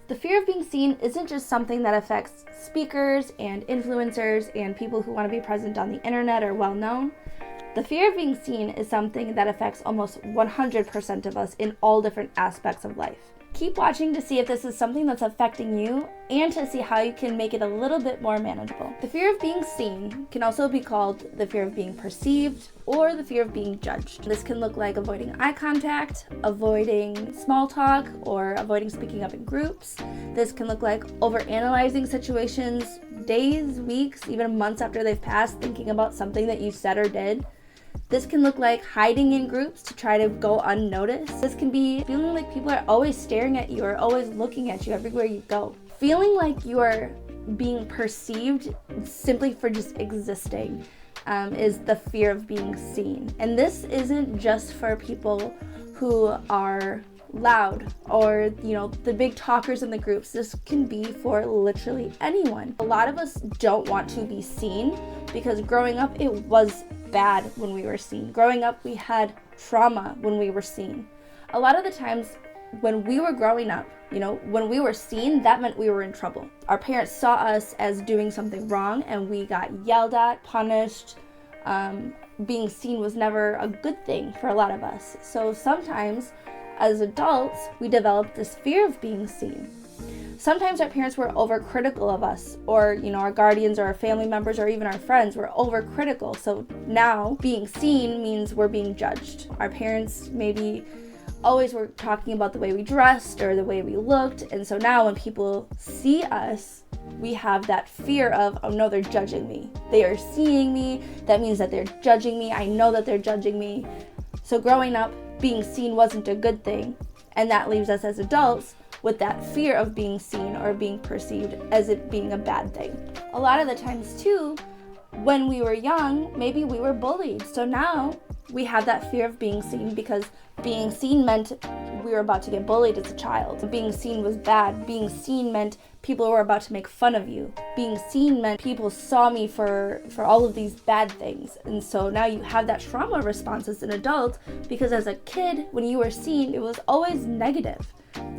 The fear of being seen isn't just something that affects speakers and influencers and people who want to be present on the internet or well known. The fear of being seen is something that affects almost 100% of us in all different aspects of life. Keep watching to see if this is something that's affecting you and to see how you can make it a little bit more manageable. The fear of being seen can also be called the fear of being perceived or the fear of being judged. This can look like avoiding eye contact, avoiding small talk, or avoiding speaking up in groups. This can look like overanalyzing situations days, weeks, even months after they've passed, thinking about something that you said or did. This can look like hiding in groups to try to go unnoticed. This can be feeling like people are always staring at you or always looking at you everywhere you go. Feeling like you are being perceived simply for just existing is the fear of being seen. And this isn't just for people who are loud or, the big talkers in the groups. This can be for literally anyone. A lot of us don't want to be seen because growing up, it was bad when we were seen. Growing up, we had trauma when we were seen. A lot of the times when we were growing up, when we were seen, that meant we were in trouble. Our parents saw us as doing something wrong and we got yelled at, punished. Being seen was never a good thing for a lot of us. So sometimes as adults, we develop this fear of being seen. Sometimes our parents were overcritical of us, or our guardians or our family members or even our friends were overcritical. So now being seen means we're being judged. Our parents maybe always were talking about the way we dressed or the way we looked, and so now when people see us, we have that fear of, oh no, they're judging me. They are seeing me. That means that they're judging me. I know that they're judging me. So growing up, being seen wasn't a good thing, and that leaves us as adults with that fear of being seen or being perceived as it being a bad thing. A lot of the times too, when we were young, maybe we were bullied. So now we have that fear of being seen because being seen meant we were about to get bullied as a child. Being seen was bad. Being seen meant people were about to make fun of you. Being seen meant people saw me for all of these bad things. And so now you have that trauma response as an adult because as a kid, when you were seen, it was always negative.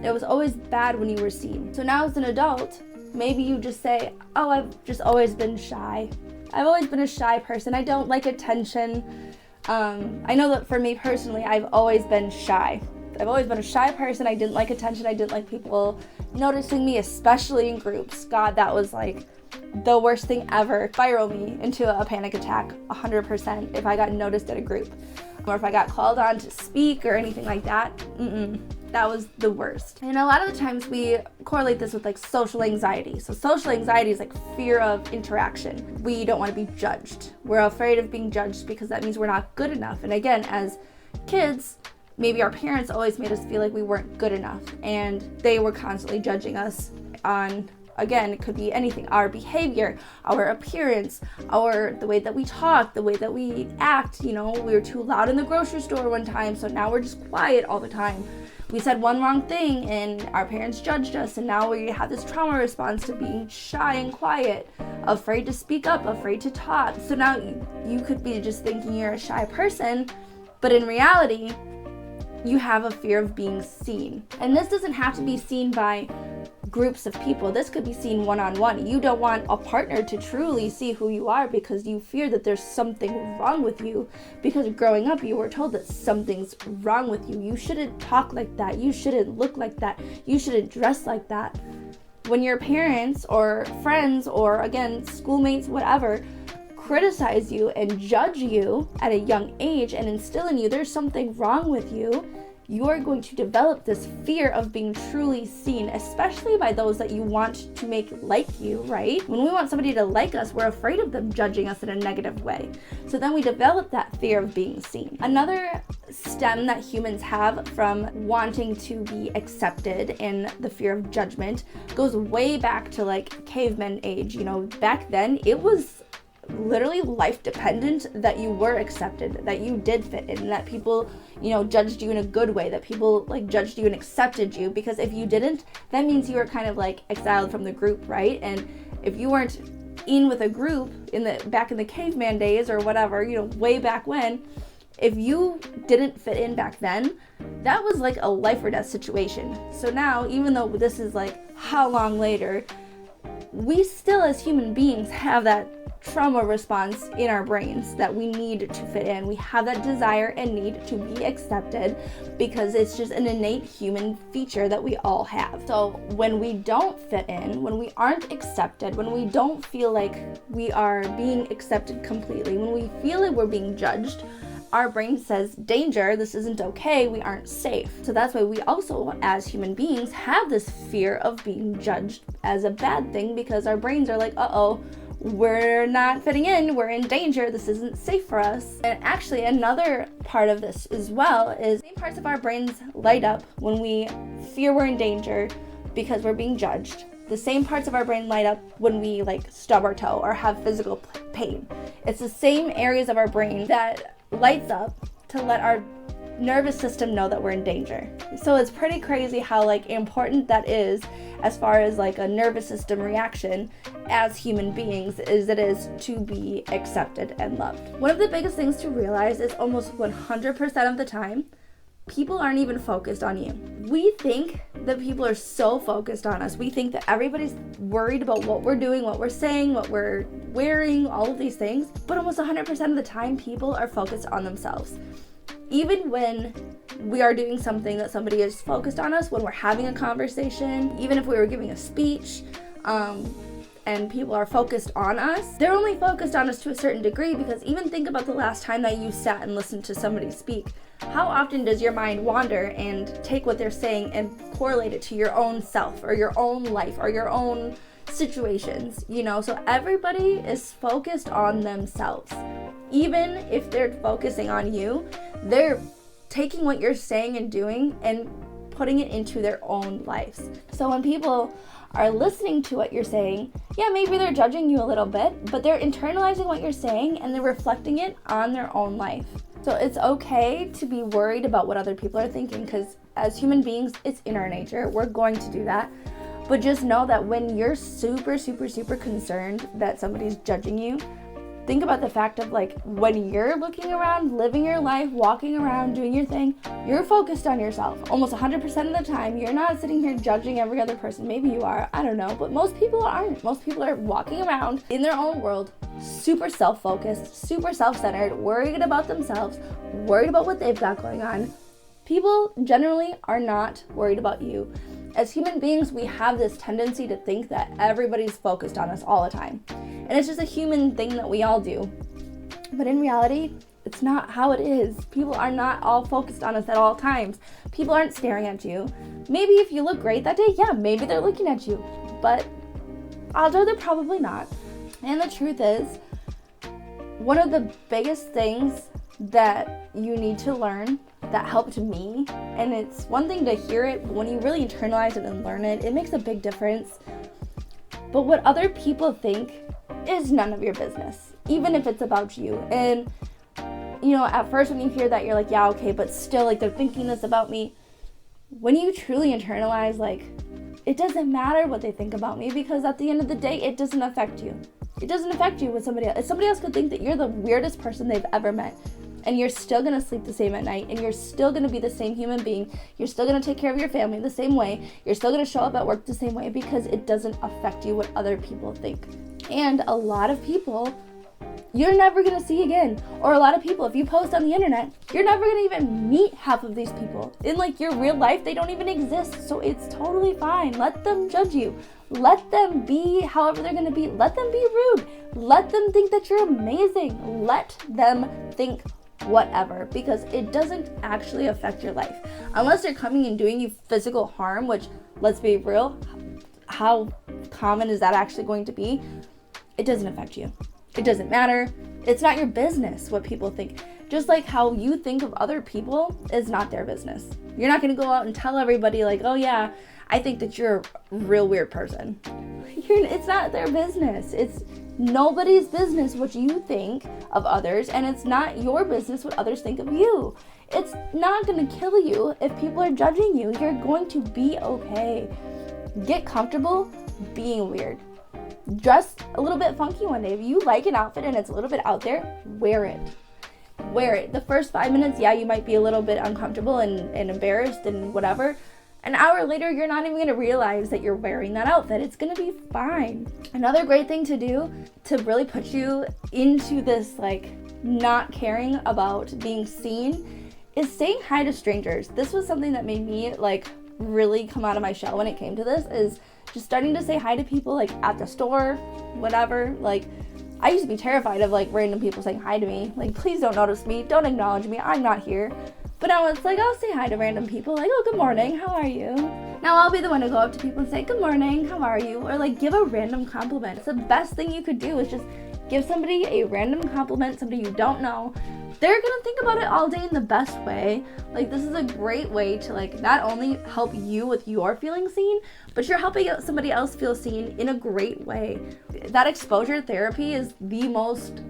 It was always bad when you were seen. So now as an adult, maybe you just say, oh, I've just always been shy. I've always been a shy person. I don't like attention. I know that for me personally, I've always been shy. I've always been a shy person. I didn't like attention. I didn't like people noticing me, especially in groups. God, that was like the worst thing ever. Spiral me into a panic attack 100% if I got noticed at a group. Or if I got called on to speak or anything like that. That was the worst. And a lot of the times we correlate this with like social anxiety. So social anxiety is like fear of interaction. We don't want to be judged. We're afraid of being judged because that means we're not good enough. And again, as kids, maybe our parents always made us feel like we weren't good enough and they were constantly judging us on, again, it could be anything, our behavior, our appearance, the way that we talk, the way that we act. We were too loud in the grocery store one time, so now we're just quiet all the time. We said one wrong thing and our parents judged us, and now we have this trauma response to being shy and quiet, afraid to speak up, afraid to talk. So now you could be just thinking you're a shy person, but in reality, you have a fear of being seen. And this doesn't have to be seen by groups of people. This could be seen one-on-one. You don't want a partner to truly see who you are because you fear that there's something wrong with you, because growing up you were told that something's wrong with you. You shouldn't talk like that. You shouldn't look like that. You shouldn't dress like that. When your parents or friends or, again, schoolmates, whatever, criticize you and judge you at a young age and instill in you there's something wrong with you, you're going to develop this fear of being truly seen, especially by those that you want to make like you, right? When we want somebody to like us, we're afraid of them judging us in a negative way. So then we develop that fear of being seen. Another stem that humans have from wanting to be accepted and the fear of judgment goes way back to like caveman age. Back then it was literally life dependent that you were accepted, that you did fit in, that people, judged you in a good way, that people like judged you and accepted you, because if you didn't, that means you were kind of like exiled from the group, right? And if you weren't in with a group back in the caveman days or whatever, way back when, If you didn't fit in back then, that was like a life or death situation. So now, even though this is like how long later, we still as human beings have that trauma response in our brains that we need to fit in. We have that desire and need to be accepted because it's just an innate human feature that we all have. So when we don't fit in, when we aren't accepted, when we don't feel like we are being accepted completely, when we feel like we're being judged, our brain says, danger, this isn't okay, we aren't safe. So that's why we also, as human beings, have this fear of being judged as a bad thing, because our brains are like, uh-oh, we're not fitting in, we're in danger, this isn't safe for us. And actually another part of this as well is the same parts of our brains light up when we fear we're in danger because we're being judged. The same parts of our brain light up when we like stub our toe or have physical pain. It's the same areas of our brain that lights up to let our nervous system know that we're in danger. So it's pretty crazy how like important that is as far as like a nervous system reaction as human beings as it is to be accepted and loved. One of the biggest things to realize is almost 100% of the time, people aren't even focused on you. We think that people are so focused on us. We think that everybody's worried about what we're doing, what we're saying, what we're wearing, all of these things. But almost 100% of the time, people are focused on themselves. Even when we are doing something that somebody is focused on us, when we're having a conversation, even if we were giving a speech, and people are focused on us, they're only focused on us to a certain degree, because even think about the last time that you sat and listened to somebody speak. How often does your mind wander and take what they're saying and correlate it to your own self or your own life or your own situations, you know? So everybody is focused on themselves. Even if they're focusing on you, they're taking what you're saying and doing and putting it into their own lives. So when people are listening to what you're saying, yeah, maybe they're judging you a little bit, but they're internalizing what you're saying and they're reflecting it on their own life. So it's okay to be worried about what other people are thinking, because as human beings, it's in our nature. We're going to do that. But just know that when you're super, super, super concerned that somebody's judging you, think about the fact of like when you're looking around, living your life, walking around, doing your thing, you're focused on yourself. Almost 100% of the time, you're not sitting here judging every other person. Maybe you are, I don't know, but most people aren't. Most people are walking around in their own world, super self-focused, super self-centered, worried about themselves, worried about what they've got going on. People generally are not worried about you. As human beings, we have this tendency to think that everybody's focused on us all the time. And it's just a human thing that we all do. But in reality, it's not how it is. People are not all focused on us at all times. People aren't staring at you. Maybe if you look great that day, yeah, maybe they're looking at you. But odds are they're probably not. And the truth is, one of the biggest things that you need to learn that helped me, and it's one thing to hear it, but when you really internalize it and learn it, it makes a big difference. But what other people think is none of your business, even if it's about you. And you know, at first when you hear that, you're like, yeah, okay, but still, like, they're thinking this about me. When you truly internalize, like, it doesn't matter what they think about me, because at the end of the day, it doesn't affect you. It doesn't affect you with somebody else. If somebody else could think that you're the weirdest person they've ever met, and you're still gonna sleep the same at night, and you're still gonna be the same human being, you're still gonna take care of your family the same way, you're still gonna show up at work the same way, because it doesn't affect you what other people think. And a lot of people you're never gonna see again. Or a lot of people, if you post on the internet, you're never gonna even meet half of these people. In like your real life, they don't even exist. So it's totally fine. Let them judge you. Let them be however they're gonna be. Let them be rude. Let them think that you're amazing. Let them think whatever, because it doesn't actually affect your life. Unless they're coming and doing you physical harm, which, let's be real, how common is that actually going to be? It doesn't affect you. It doesn't matter. It's not your business what people think. Just like how you think of other people is not their business. You're not going to go out and tell everybody like, oh yeah, I think that you're a real weird person. It's not their business. It's nobody's business what you think of others, and it's not your business what others think of you. It's not going to kill you if people are judging you. You're going to be okay. Get comfortable being weird. Dress a little bit funky one day. If you like an outfit and it's a little bit out there, wear it. wear it. The first 5 minutes, yeah, you might be a little bit uncomfortable and embarrassed and whatever. An hour later, you're not even going to realize that you're wearing that outfit. It's going to be fine. Another great thing to do to really put you into this like not caring about being seen is saying hi to strangers. This was something that made me like really come out of my shell when it came to this, is just starting to say hi to people like at the store, whatever. Like, I used to be terrified of like random people saying hi to me. Like, please don't notice me, don't acknowledge me, I'm not here. But now it's like, I'll say hi to random people, like, oh, good morning, how are you? Now I'll be the one to go up to people and say, good morning, how are you? Or like give a random compliment. It's the best thing you could do, is just give somebody a random compliment, somebody you don't know. They're gonna think about it all day in the best way. Like, this is a great way to like not only help you with your feeling seen, but you're helping somebody else feel seen in a great way. That exposure therapy is the most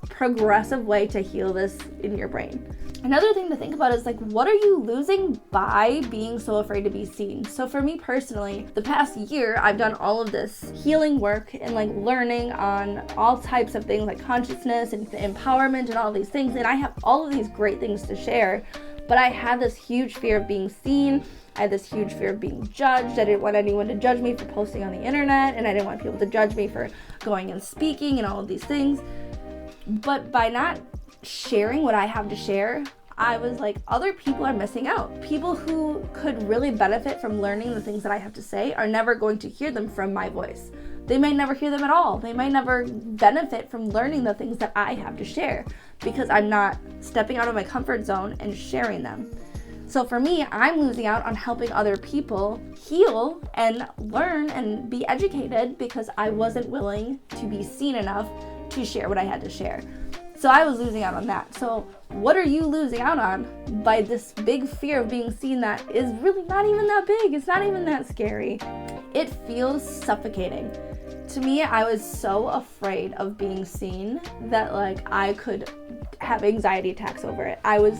progressive way to heal this in your brain. Another thing to think about is like, what are you losing by being so afraid to be seen? So for me personally, the past year, I've done all of this healing work and like learning on all types of things like consciousness and empowerment and all these things. And I have all of these great things to share, but I had this huge fear of being seen. I had this huge fear of being judged. I didn't want anyone to judge me for posting on the internet, and I didn't want people to judge me for going and speaking and all of these things. But by not sharing what I have to share, I was like, other people are missing out. People who could really benefit from learning the things that I have to say are never going to hear them from my voice. They might never hear them at all. They might never benefit from learning the things that I have to share because I'm not stepping out of my comfort zone and sharing them. So for me, I'm losing out on helping other people heal and learn and be educated because I wasn't willing to be seen enough to share what I had to share. So I was losing out on that. So what are you losing out on by this big fear of being seen that is really not even that big? It's not even that scary. It feels suffocating. To me, I was so afraid of being seen that like I could have anxiety attacks over it. I was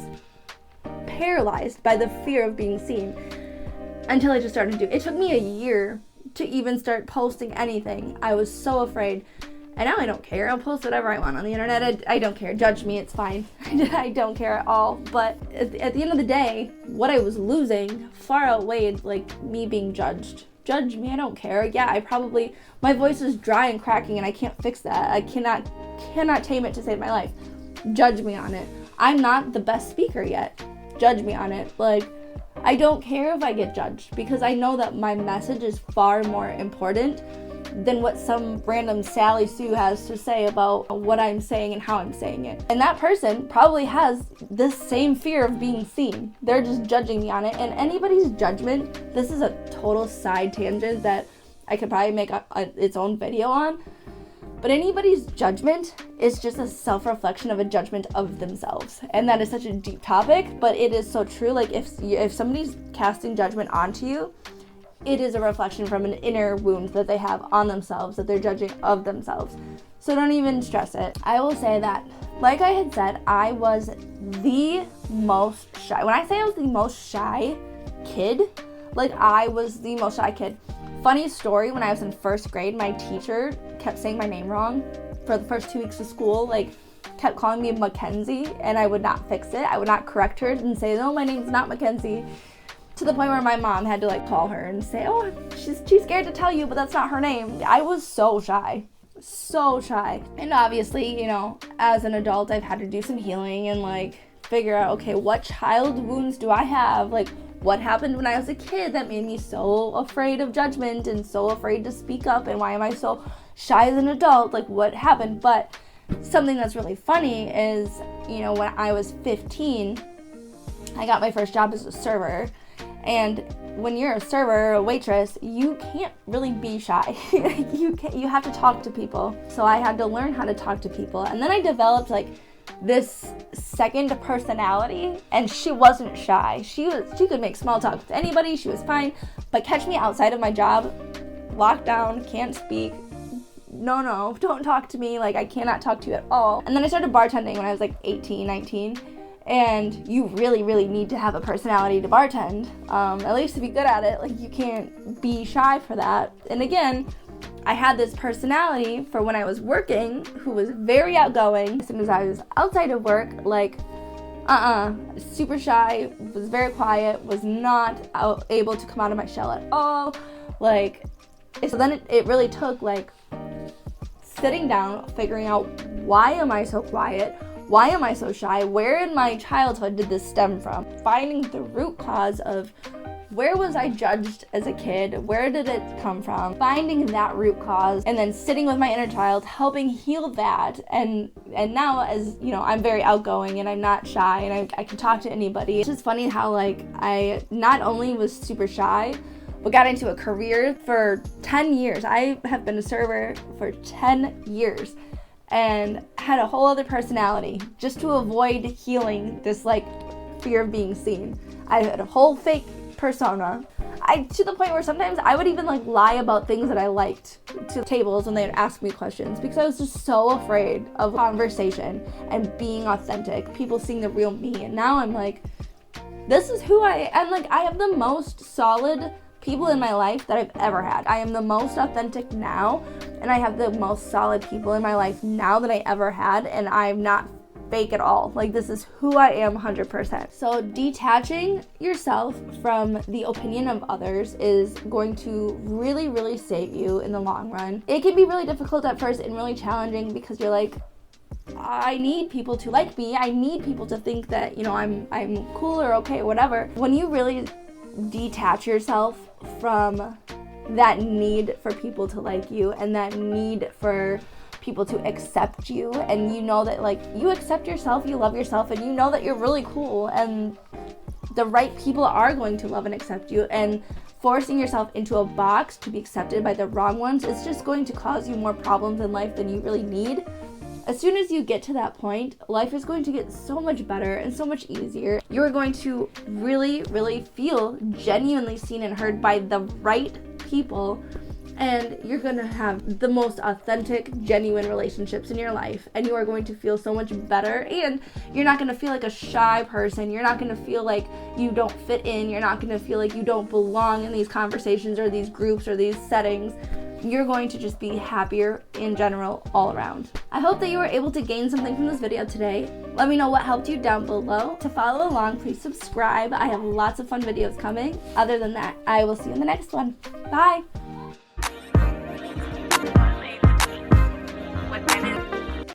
paralyzed by the fear of being seen until I just started to do it. It took me a year to even start posting anything. I was so afraid. And now I don't care. I'll post whatever I want on the internet. I don't care. Judge me. It's fine. I don't care at all. But at the end of the day, what I was losing far outweighed like me being judged. Judge me. I don't care. Yeah, my voice is dry and cracking and I can't fix that. I cannot tame it to save my life. Judge me on it. I'm not the best speaker yet. Judge me on it. Like, I don't care if I get judged because I know that my message is far more important than what some random Sally Sue has to say about what I'm saying and how I'm saying it. And that person probably has this same fear of being seen. They're just judging me on it. And anybody's judgment, this is a total side tangent that I could probably make its own video on. But anybody's judgment is just a self-reflection of a judgment of themselves. And that is such a deep topic, but it is so true. Like if somebody's casting judgment onto you, it is a reflection from an inner wound that they have on themselves, that they're judging of themselves. So don't even stress it. I will say that, like I had said, I was the most shy. When I say I was the most shy kid, like I was the most shy kid. Funny story, when I was in first grade, my teacher kept saying my name wrong for the first 2 weeks of school, like kept calling me Mackenzie, and I would not fix it. I would not correct her and say, no, my name's not Mackenzie. To the point where my mom had to like call her and say, oh, she's scared to tell you, but that's not her name. I was so shy. And obviously, you know, as an adult, I've had to do some healing and like figure out, okay, what child wounds do I have? Like, what happened when I was a kid that made me so afraid of judgment and so afraid to speak up? And why am I so shy as an adult? Like, what happened? But something that's really funny is, you know, when I was 15, I got my first job as a server. And when you're a server or a waitress, you can't really be shy. You have to talk to people. So I had to learn how to talk to people. And then I developed like this second personality, and she wasn't shy. She could make small talk with anybody. She was fine. But catch me outside of my job, locked down, can't speak. No, don't talk to me. Like, I cannot talk to you at all. And then I started bartending when I was like 18, 19. And you really, really need to have a personality to bartend, at least to be good at it. Like, you can't be shy for that. And again, I had this personality for when I was working, who was very outgoing. As soon as I was outside of work, like, super shy, was very quiet, was not able to come out of my shell at all. Like, so then it really took like sitting down, figuring out, why am I so quiet? Why am I so shy? Where in my childhood did this stem from? Finding the root cause of where was I judged as a kid? Where did it come from? Finding that root cause, and then sitting with my inner child, helping heal that. And now, as you know, I'm very outgoing and I'm not shy, and I can talk to anybody. It's just funny how like I not only was super shy, but got into a career for 10 years. I have been a server for 10 years and had a whole other personality just to avoid healing this like fear of being seen. I had a whole fake persona. To the point where sometimes I would even like lie about things that I liked to tables when they would ask me questions, because I was just so afraid of conversation and being authentic, people seeing the real me. And now I'm like, this is who I am. Like, I have the most solid people in my life that I've ever had. I am the most authentic now, and I have the most solid people in my life now that I ever had, and I'm not fake at all. Like, this is who I am 100%. So detaching yourself from the opinion of others is going to really, really save you in the long run. It can be really difficult at first and really challenging, because you're like, I need people to like me. I need people to think that, you know, I'm cool or okay, whatever. When you really detach yourself from that need for people to like you and that need for people to accept you, and you know that like you accept yourself, you love yourself, and you know that you're really cool, and the right people are going to love and accept you, and forcing yourself into a box to be accepted by the wrong ones is just going to cause you more problems in life than you really need. As soon as you get to that point, life is going to get so much better and so much easier. You're going to really, really feel genuinely seen and heard by the right people, and you're going to have the most authentic, genuine relationships in your life, and you are going to feel so much better, and you're not going to feel like a shy person. You're not going to feel like you don't fit in. You're not going to feel like you don't belong in these conversations or these groups or these settings. You're going to just be happier in general all around. I hope that you were able to gain something from this video today. Let me know what helped you down below. To follow along, please subscribe. I have lots of fun videos coming. Other than that, I will see you in the next one. Bye!